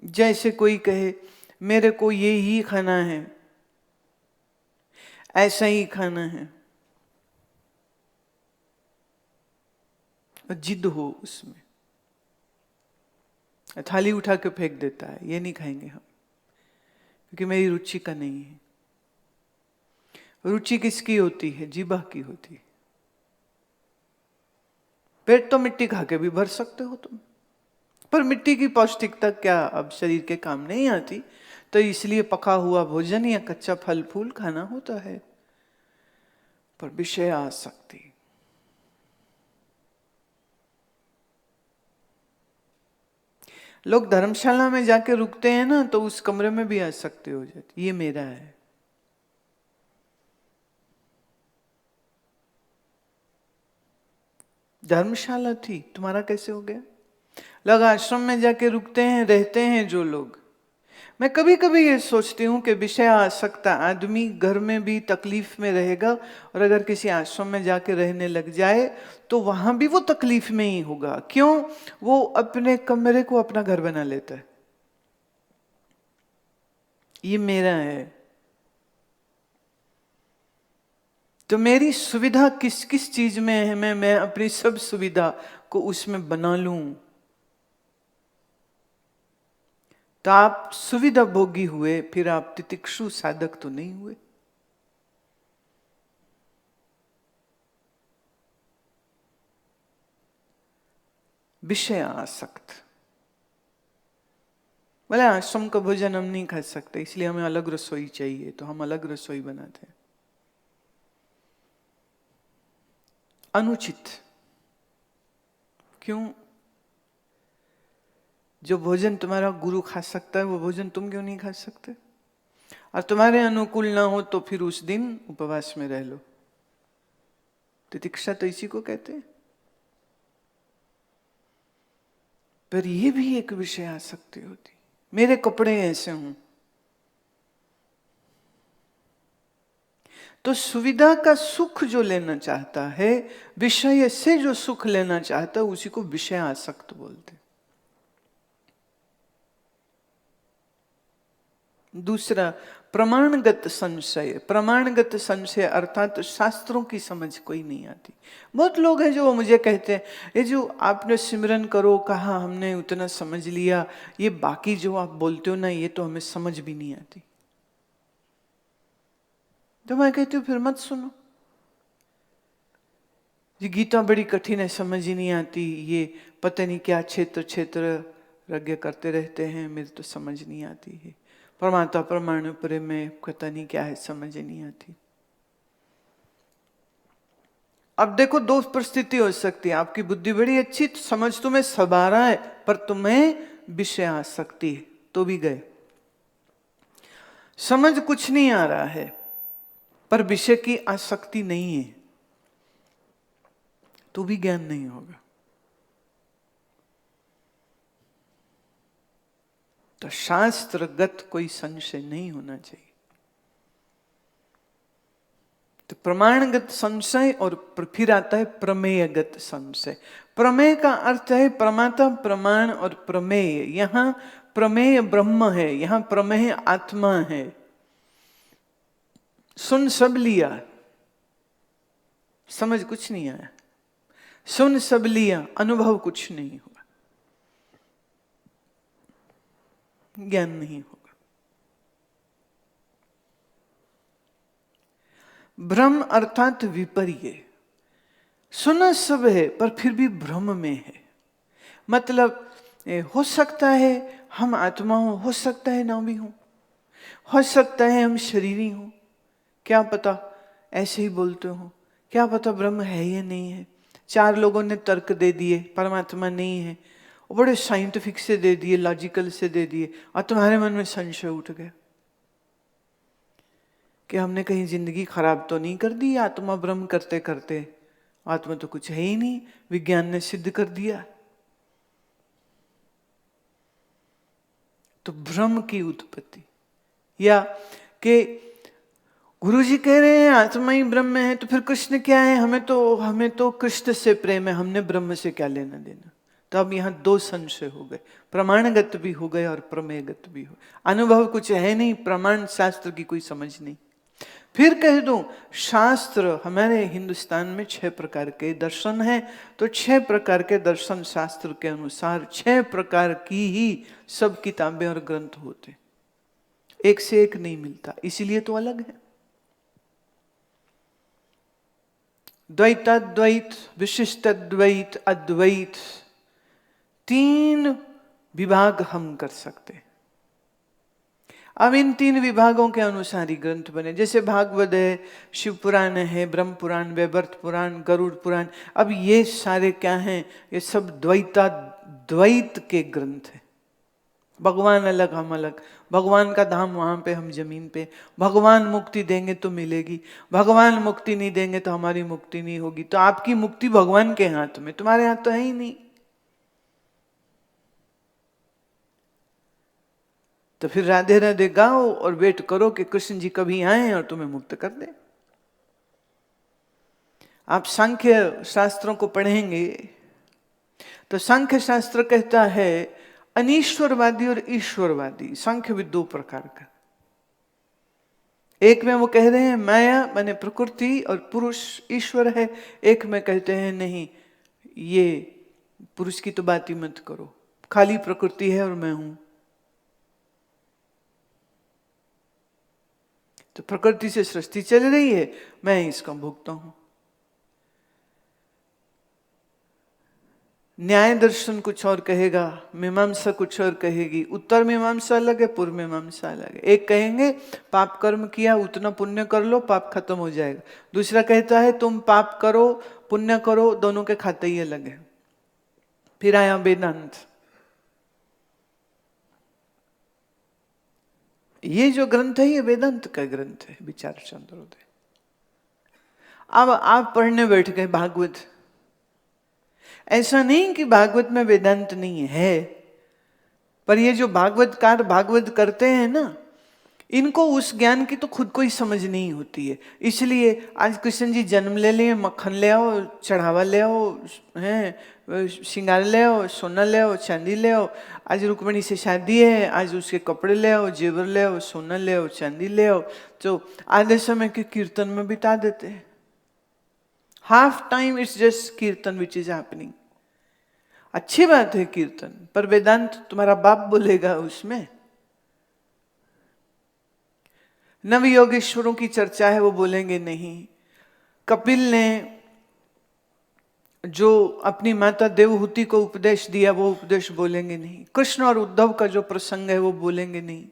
जैसे कोई कहे मेरे को ये ही खाना है, ऐसा ही खाना है, और जिद हो उसमें, थाली उठा के फेंक देता है, ये नहीं खाएंगे हम क्योंकि मेरी रुचि का नहीं है। रुचि किसकी होती है? जीभा की होती है। पेट तो मिट्टी खा के भी भर सकते हो तुम, पर मिट्टी की पौष्टिकता क्या अब शरीर के काम नहीं आती, तो इसलिए पका हुआ भोजन या कच्चा फल फूल खाना होता है। पर विषय आसक्ति, लोग धर्मशाला में जाके रुकते हैं ना, तो उस कमरे में भी आसक्ति हो जाती, ये मेरा है। धर्मशाला थी, तुम्हारा कैसे हो गया? लोग आश्रम में जाके रुकते हैं, रहते हैं जो लोग। मैं कभी कभी ये सोचती हूँ कि विषय आसक्त आदमी घर में भी तकलीफ में रहेगा, और अगर किसी आश्रम में जाके रहने लग जाए तो वहां भी वो तकलीफ में ही होगा। क्यों? वो अपने कमरे को अपना घर बना लेता है, ये मेरा है। तो मेरी सुविधा किस किस चीज में है? मैं अपनी सब सुविधा को उसमें बना लूं, तो आप सुविधा भोगी हुए, फिर आप तितिक्षु साधक तो नहीं हुए। विषय आसक्त। बोले आश्रम का भोजन हम नहीं खा सकते, इसलिए हमें अलग रसोई चाहिए, तो हम अलग रसोई बनाते हैं। अनुचित। क्यों? जो भोजन तुम्हारा गुरु खा सकता है वो भोजन तुम क्यों नहीं खा सकते? और तुम्हारे अनुकूल ना हो तो फिर उस दिन उपवास में रह लो। तितिक्षा तो इसी को कहते हैं। पर ये भी एक विषय आसक्ति होती, मेरे कपड़े ऐसे हों। तो सुविधा का सुख जो लेना चाहता है, विषय से जो सुख लेना चाहता है, उसी को विषय आसक्त बोलते हैं। दूसरा, प्रमाणगत संशय। प्रमाणगत संशय अर्थात शास्त्रों की समझ कोई नहीं आती। बहुत लोग हैं जो मुझे कहते हैं, ये जो आपने सिमरन करो कहा, हमने उतना समझ लिया, ये बाकी जो आप बोलते हो ना, ये तो हमें समझ भी नहीं आती। तो मैं कहती हूँ फिर मत सुनो। ये गीता बड़ी कठिन है, समझ ही नहीं आती, ये पता नहीं क्या क्षेत्र क्षेत्र यज्ञ करते रहते हैं, मेरे तो समझ नहीं आती है। परमात्मा परमाणु प्रेम में पता नहीं क्या है, समझ ही नहीं आती। अब देखो, दो परिस्थिति हो सकती है। आपकी बुद्धि बड़ी अच्छी, तो समझ तुम्हें सब आ रहा है, पर तुम्हें विषय आसक्ति है, तो भी गए। समझ कुछ नहीं आ रहा है पर विषय की आसक्ति नहीं है, तो भी ज्ञान नहीं होगा। तो शास्त्रगत कोई संशय नहीं होना चाहिए। तो प्रमाणगत संशय, और फिर आता है प्रमेयगत संशय। प्रमेय का अर्थ है प्रमाता, प्रमाण और प्रमेय। यहां प्रमेय ब्रह्म है, यहां प्रमेय आत्मा है। सुन सब लिया, समझ कुछ नहीं आया। सुन सब लिया, अनुभव कुछ नहीं हुआ, ज्ञान नहीं होगा। भ्रम अर्थात विपर्य। सुना सब है पर फिर भी भ्रम में है। मतलब हो सकता है हम आत्मा हो सकता है ना भी हो सकता है हम शरीरी हो, क्या पता ऐसे ही बोलते हो, क्या पता ब्रह्म है या नहीं है। चार लोगों ने तर्क दे दिए परमात्मा नहीं है, वो बड़े साइंटिफिक से दे दिए, लॉजिकल से दे दिए, और तुम्हारे मन में संशय उठ गया कि हमने कहीं जिंदगी खराब तो नहीं कर दी आत्मा ब्रह्म करते करते। आत्मा तो कुछ है ही नहीं, विज्ञान ने सिद्ध कर दिया। तो भ्रम की उत्पत्ति, या कि गुरुजी कह रहे हैं आत्मा ही ब्रह्म है, तो फिर कृष्ण क्या है? हमें तो कृष्ण से प्रेम है, हमने ब्रह्म से क्या लेना देना। तो अब यहाँ दो संशय हो गए, प्रमाणगत भी हो गए और प्रमेयगत भी हो। अनुभव कुछ है नहीं, प्रमाण शास्त्र की कोई समझ नहीं। फिर कह दूं, शास्त्र हमारे हिंदुस्तान में 6 प्रकार के दर्शन हैं, तो 6 प्रकार के दर्शन शास्त्र के अनुसार 6 प्रकार की ही सब किताबें और ग्रंथ होते, एक से एक नहीं मिलता, इसीलिए तो अलग है। द्वैताद्वैत, विशिष्टाद्वैत, अद्वैत, 3 विभाग हम कर सकते हैं। अब इन 3 विभागों के अनुसार ही ग्रंथ बने, जैसे भागवत है, शिव पुराण है, ब्रह्म पुराण, वैवर्त पुराण, गरुड़ पुराण। अब ये सारे क्या हैं? ये सब द्वैत के ग्रंथ हैं। भगवान अलग, हम अलग, भगवान का धाम वहां पे, हम जमीन पे। भगवान मुक्ति देंगे तो मिलेगी, भगवान मुक्ति नहीं देंगे तो हमारी मुक्ति नहीं होगी। तो आपकी मुक्ति भगवान के हाथ में, तुम्हारे हाथ तो है ही नहीं। तो फिर राधे राधे गाओ और वेट करो कि कृष्ण जी कभी आए और तुम्हें मुक्त कर दे। आप सांख्य शास्त्रों को पढ़ेंगे तो सांख्य शास्त्र कहता है अनीश्वरवादी और ईश्वरवादी। सांख्य भी 2 प्रकार का, एक में वो कह रहे हैं माया माने प्रकृति और पुरुष ईश्वर है, एक में कहते हैं नहीं, ये पुरुष की तो बात ही मत करो, खाली प्रकृति है और मैं हूं। तो प्रकृति से सृष्टि चल रही है, मैं इसका भोगता हूं। न्याय दर्शन कुछ और कहेगा, मीमांसा कुछ और कहेगी। उत्तर मीमांसा अलग है, पूर्व मीमांसा अलग है। एक कहेंगे पाप कर्म किया उतना पुण्य कर लो, पाप खत्म हो जाएगा। दूसरा कहता है तुम पाप करो पुण्य करो, दोनों के खाते ही अलग है। फिर आया वेदांत। ये जो ग्रंथ है ये वेदांत का ग्रंथ है, विचार चंद्रोदय। अब आप पढ़ने बैठ गए भागवत। ऐसा नहीं कि भागवत में वेदांत नहीं है, पर ये जो भागवतकार भागवत करते हैं ना, इनको उस ज्ञान की तो खुद को ही समझ नहीं होती है। इसलिए आज कृष्ण जी जन्म ले लिए, मक्खन ले आओ, चढ़ावा ले आओ, हैं श्रृंगार ले आओ, सोना ले आओ, चांदी ले आओ। आज रुक्मिणी से शादी है, आज उसके कपड़े ले आओ, जेवर ले आओ, सोना ले आओ, चांदी ले आओ। तो आधे समय के कीर्तन में बिता देते हैं। हाफ टाइम इट्स जस्ट कीर्तन विच इज हैपनिंग। अच्छी बात है कीर्तन, पर वेदांत तुम्हारा बाप बोलेगा उसमें। नव योगेश्वरों की चर्चा है, वो बोलेंगे नहीं। कपिल ने जो अपनी माता देवहूति को उपदेश दिया वो उपदेश बोलेंगे नहीं। कृष्ण और उद्धव का जो प्रसंग है वो बोलेंगे नहीं।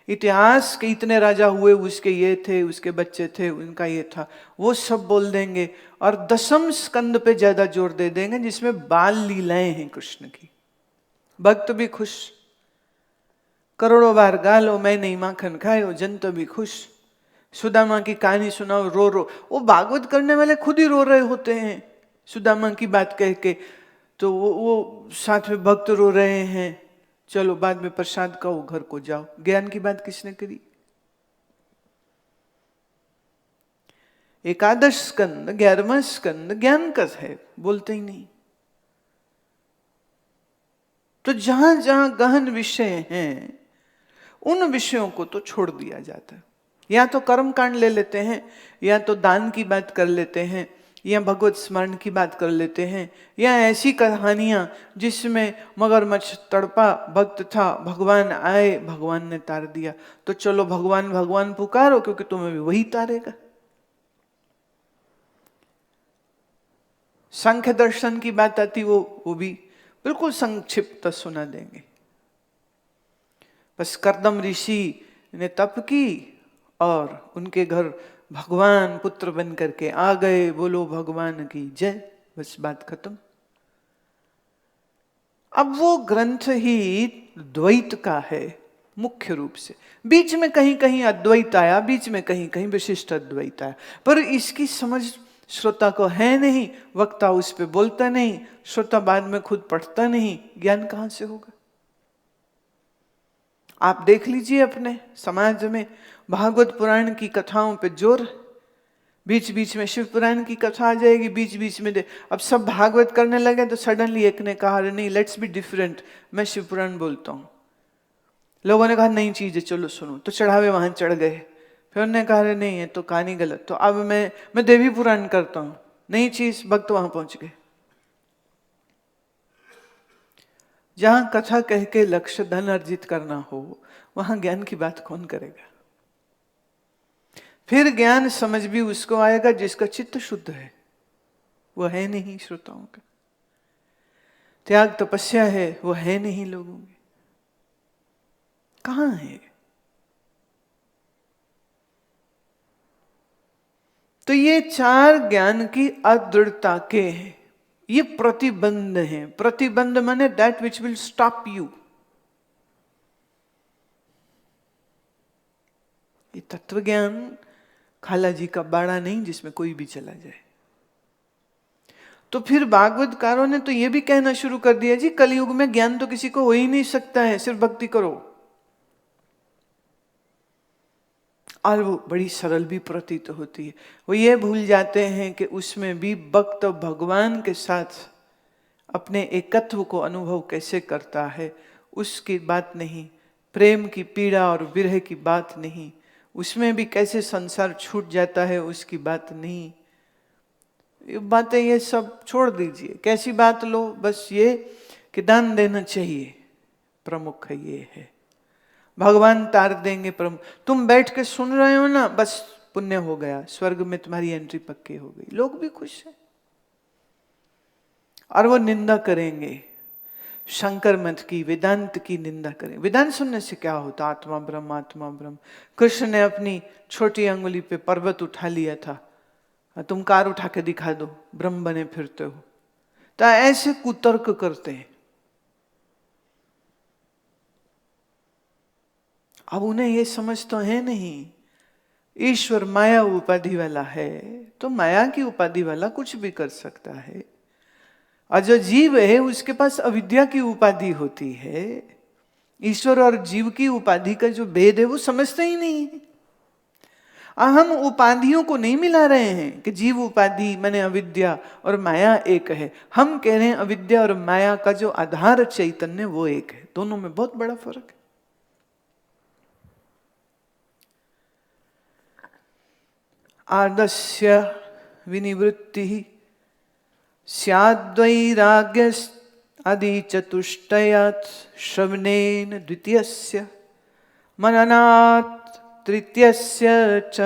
इतिहास के इतने राजा हुए, उसके ये थे, उसके बच्चे थे, उनका ये था, वो सब बोल देंगे। और 10वें स्कंद पे ज्यादा जोर दे देंगे जिसमें बाल लीलाएं हैं कृष्ण की। भक्त भी खुश, करोड़ों बार गा लो मैं नहीं माखन खाए, जनता भी खुश। सुदामा की कहानी सुनाओ, रो रो। वो भागवत करने वाले खुद ही रो रहे होते हैं सुदामा की बात कह के, तो वो साथ में भक्त रो रहे हैं। चलो बाद में प्रसाद खाओ, घर को जाओ। ज्ञान की बात किसने करी? एकादश स्कंद 11वां स्कंद ज्ञान का है, बोलते ही नहीं। तो जहां जहां गहन विषय हैं उन विषयों को तो छोड़ दिया जाता है। या तो कर्म कांड ले लेते हैं, या तो दान की बात कर लेते हैं, या भगवत स्मरण की बात कर लेते हैं, या ऐसी कहानियां जिसमें मगरमच्छ तड़पा, भक्त था, भगवान आए, भगवान ने तार दिया, तो चलो भगवान भगवान पुकारो क्योंकि तुम्हें भी वही तारेगा। सांख्य दर्शन की बात आती, वो भी बिल्कुल संक्षिप्त सुना देंगे। बस कर्दम ऋषि ने तप की और उनके घर भगवान पुत्र बन करके आ गए, बोलो भगवान की जय, बस बात खत्म। अब वो ग्रंथ ही द्वैत का है मुख्य रूप से। बीच में कहीं कहीं अद्वैत आया, बीच में कहीं कहीं विशिष्ट अद्वैत आया, पर इसकी समझ श्रोता को है नहीं। वक्ता उस पे बोलता नहीं, श्रोता बाद में खुद पढ़ता नहीं, ज्ञान कहां से होगा? आप देख लीजिए अपने समाज में भागवत पुराण की कथाओं पे जोर, बीच बीच में शिव पुराण की कथा आ जाएगी, बीच बीच में अब सब भागवत करने लगे तो सडनली एक ने कहा, अरे नहीं, लेट्स बी डिफरेंट, मैं शिव पुराण बोलता हूँ। लोगों ने कहा नई चीज है, चलो सुनो, तो चढ़ावे वहां चढ़ गए। फिर उन्होंने कहा अरे नहीं, है तो कहानी गलत, तो अब मैं देवी पुराण करता हूँ, नई चीज, भक्त वहां पहुंच गए। जहां कथा कह के लक्ष्य धन अर्जित करना हो, वहां ज्ञान की बात कौन करेगा? फिर ज्ञान समझ भी उसको आएगा जिसका चित्त शुद्ध है, वो है नहीं श्रोताओं का। त्याग तपस्या है, वो है नहीं लोगों में। कहां है? तो ये चार ज्ञान की अदृढ़ता के हैं, ये प्रतिबंध हैं। प्रतिबंध माने that which will stop you. ये तत्व ज्ञान खाला जी का बाड़ा नहीं जिसमें कोई भी चला जाए। तो फिर भागवतकारों ने तो ये भी कहना शुरू कर दिया, जी कलयुग में ज्ञान तो किसी को हो ही नहीं सकता है, सिर्फ भक्ति करो। और वो बड़ी सरल भी प्रतीत होती है। वो ये भूल जाते हैं कि उसमें भी भक्त भगवान के साथ अपने एकत्व को अनुभव कैसे करता है, उसकी बात नहीं। प्रेम की पीड़ा और विरह की बात नहीं। उसमें भी कैसे संसार छूट जाता है, उसकी बात नहीं। ये बातें ये सब छोड़ दीजिए। कैसी बात लो? बस ये कि दान देना चाहिए, प्रमुख ये है। भगवान तार देंगे प्रमुख। तुम बैठ के सुन रहे हो ना, बस पुण्य हो गया, स्वर्ग में तुम्हारी एंट्री पक्की हो गई। लोग भी खुश हैं। और वो निंदा करेंगे, शंकर मत की, वेदांत की निंदा करें। वेदांत सुनने से क्या होता? आत्मा ब्रह्म, आत्मा ब्रह्म। कृष्ण ने अपनी छोटी अंगुली पे पर्वत उठा लिया था, तुम कार उठा के दिखा दो, ब्रह्म बने फिरते हो। तो ऐसे कुतर्क करते हैं। अब उन्हें ये समझ तो है नहीं, ईश्वर माया उपाधि वाला है, तो माया की उपाधि वाला कुछ भी कर सकता है। और जो जीव है उसके पास अविद्या की उपाधि होती है। ईश्वर और जीव की उपाधि का जो भेद है वो समझते ही नहीं है। हम उपाधियों को नहीं मिला रहे हैं कि जीव उपाधि माने अविद्या और माया एक है। हम कह रहे हैं अविद्या और माया का जो आधार चैतन्य वो एक है। दोनों में बहुत बड़ा फर्क है। आदस्य विनिवृत्ति स्याद्वैराग्य आदि चतुष्टयात् श्रवणेन द्वितीयस्य मननात् तृतीयस्य च।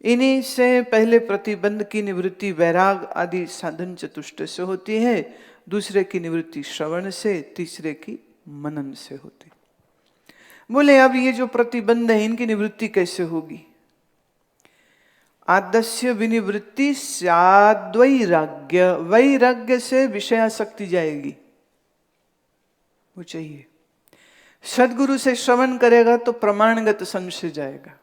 इन्हीं से पहले प्रतिबंध की निवृत्ति वैराग आदि साधन चतुष्ट से होती है, दूसरे की निवृत्ति श्रवण से, तीसरे की मनन से होती। बोले अब ये जो प्रतिबंध है इनकी निवृत्ति कैसे होगी? आदस्य विनिवृत्ति स्याद्वैराग्य, वैराग्य से विषयासक्ति जाएगी, वो चाहिए। सदगुरु से श्रवण करेगा तो प्रमाणगत संशय जाएगा।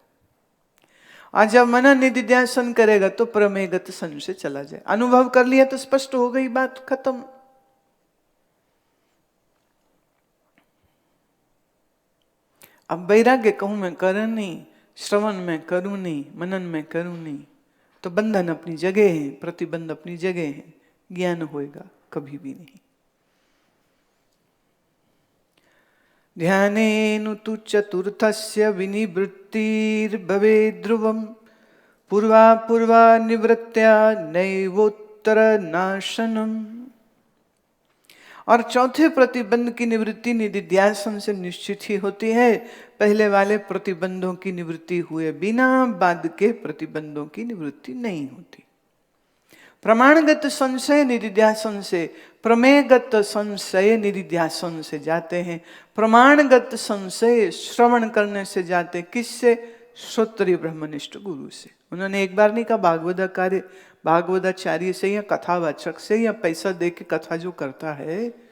आज जब मनन निधिध्यासन करेगा तो प्रमेयगत संशय चला जाए। अनुभव कर लिया तो स्पष्ट हो गई बात, खत्म। अब वैराग्य कहूं मैं करूं नहीं, श्रवण में करूं नहीं, मनन में करूं नहीं, तो बंधन अपनी जगह है, प्रतिबंध अपनी जगह है, ज्ञान होएगा कभी भी नहीं। ध्यानेनु तु चतुर्थस्य विनिवृत्तिर्भवेत् ध्रुवम् पूर्वा पूर्वा निवृत्त्या नैवोत्तर नाशनम्। और चौथे प्रतिबंध की निवृत्ति निधिध्यासन से निश्चित ही होती है। पहले वाले प्रतिबंधों की निवृत्ति हुए बिना बाद के प्रतिबंधों की निवृत्ति नहीं होती। प्रमाणगत संशय निधिध्यासन से, प्रमेयगत संशय निधिध्यासन से जाते हैं। प्रमाणगत संशय श्रवण करने से जाते, किससे? श्रोत्रिय ब्रह्मनिष्ठ गुरु से। उन्होंने एक बार नहीं कहा भागवताचार्य, भागवताचार्य से या कथावाचक से या पैसा दे के कथा जो करता है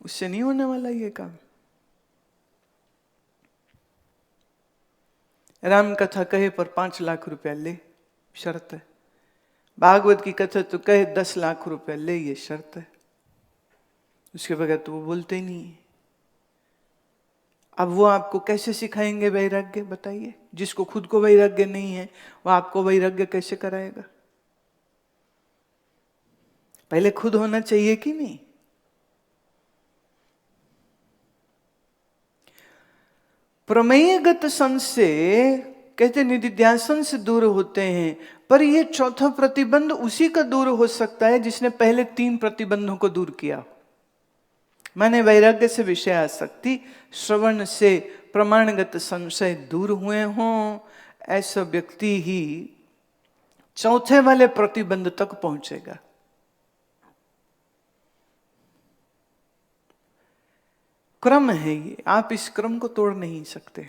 उससे नहीं होने वाला ये काम। राम कथा कहे पर 5 लाख रुपया ले, शर्त है। भागवत की कथा तो कहे 10 लाख रुपया ले, ये शर्त है। उसके बगैर तो वो बोलते ही नहीं है। अब वो आपको कैसे सिखाएंगे वैराग्य, बताइए? जिसको खुद को वैराग्य नहीं है वो आपको वैराग्य कैसे कराएगा? पहले खुद होना चाहिए कि नहीं? प्रमेयगत संशय कहते निधिध्यासन से दूर होते हैं, पर ये चौथा प्रतिबंध उसी का दूर हो सकता है जिसने पहले 3 प्रतिबंधों को दूर किया। माने वैराग्य से विषय आसक्ति, श्रवण से प्रमाणगत संशय दूर हुए हों, ऐसा व्यक्ति ही चौथे वाले प्रतिबंध तक पहुंचेगा। क्रम है ये, आप इस क्रम को तोड़ नहीं सकते।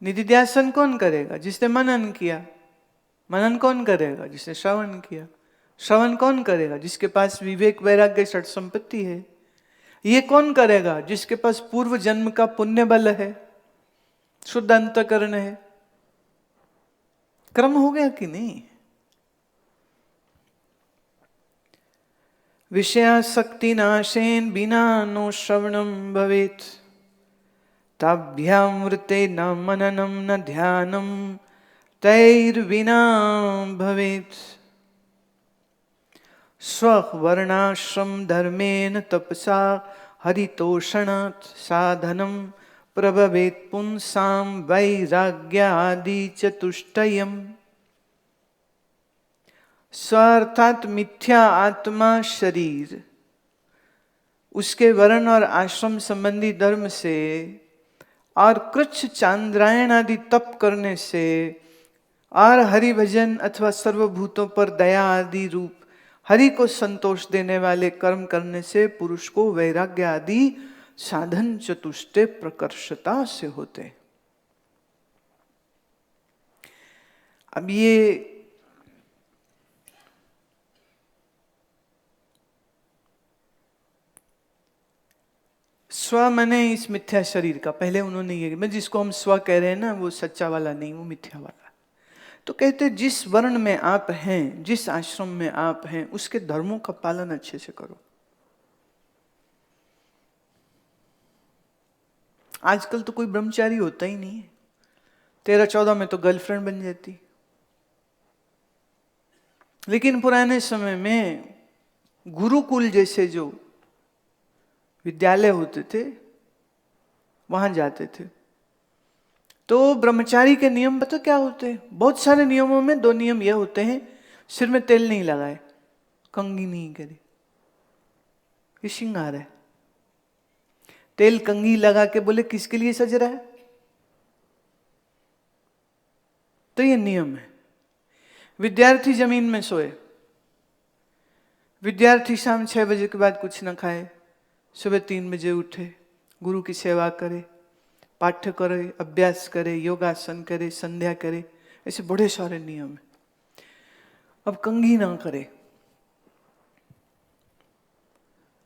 निधिध्यासन कौन करेगा? जिसने मनन किया। मनन कौन करेगा? जिसने श्रवण किया। श्रवण कौन करेगा? जिसके पास विवेक वैराग्य षट संपत्ति है। ये कौन करेगा? जिसके पास पूर्व जन्म का पुण्य बल है, शुद्ध अंतःकरण है। क्रम हो गया कि नहीं? विषयासक्ति नाशेन बिना नो श्रवणम भवेत्, ताभ्यामृते न मननम न ध्यानम तैर्विना भवेत्। स्ववर्णाश्रम धर्मेण तपसा हरितोषणात् साधनम प्रभवेत् पुंसां वैराग्यादि चतुष्टयम्। स्व अर्थात मिथ्या आत्मा शरीर, उसके वर्ण और आश्रम संबंधी धर्म से और कृच्छ चांद्रायण आदि तप करने से और हरि भजन अथवा सर्वभूतों पर दया आदि रूप हरि को संतोष देने वाले कर्म करने से पुरुष को वैराग्य आदि साधन चतुष्टय प्रकर्षता से होते। अब ये स्व मने इस मिथ्या शरीर का, पहले उन्होंने ये, मैं जिसको हम स्व कह रहे हैं ना, वो सच्चा वाला नहीं, वो मिथ्या वाला। तो कहते जिस वर्ण में आप हैं, जिस आश्रम में आप हैं, उसके धर्मों का पालन अच्छे से करो। आजकल तो कोई ब्रह्मचारी होता ही नहीं है, 13-14 में तो गर्लफ्रेंड बन जाती। लेकिन पुराने समय में गुरुकुल जैसे जो विद्यालय होते थे वहां जाते थे, तो ब्रह्मचारी के नियम पता क्या होते हैं? बहुत सारे नियमों में 2 नियम यह होते हैं, सिर में तेल नहीं लगाए, कंघी नहीं करे, ये श्रृंगार है। तेल कंघी लगा के बोले किसके लिए सज रहा है? तो ये नियम है। विद्यार्थी जमीन में सोए, विद्यार्थी शाम 6 बजे के बाद कुछ न खाए, सुबह 3 बजे उठे, गुरु की सेवा करे, पाठ्य करे, अभ्यास करे, योगासन करे, संध्या करे, ऐसे बड़े सारे नियम हैं। अब कंघी ना करे,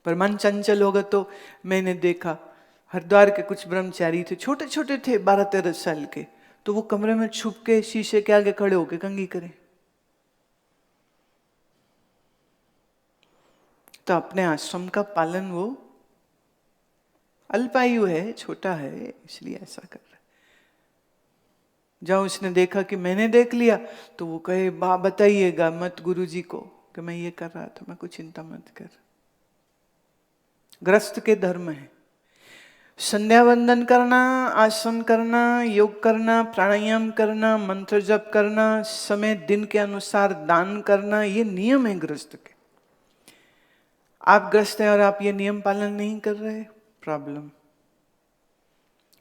पर मन चंचल होगा तो मैंने देखा हरिद्वार के कुछ ब्रह्मचारी थे, छोटे छोटे थे, 12-13 साल के, तो वो कमरे में छुप के शीशे के आगे खड़े होके कंघी करे। तो अपने आश्रम का पालन, वो अल्पायु है, छोटा है, इसलिए ऐसा कर रहा है। जब उसने देखा कि मैंने देख लिया तो वो कहे बताइएगा मत गुरुजी को कि मैं ये कर रहा था, मैं कुछ चिंता मत कर। ग्रस्त के धर्म है संध्या वंदन करना, आसन करना, योग करना, प्राणायाम करना, मंत्र जप करना, समय दिन के अनुसार दान करना, ये नियम है ग्रस्त के। आप ग्रस्त हैं और आप ये नियम पालन नहीं कर रहे, प्रॉब्लम।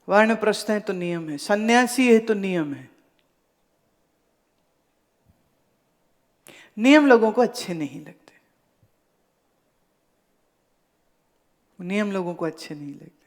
वानप्रस्थ है तो नियम है, सन्यासी है तो नियम है। नियम लोगों को अच्छे नहीं लगते, नियम लोगों को अच्छे नहीं लगते।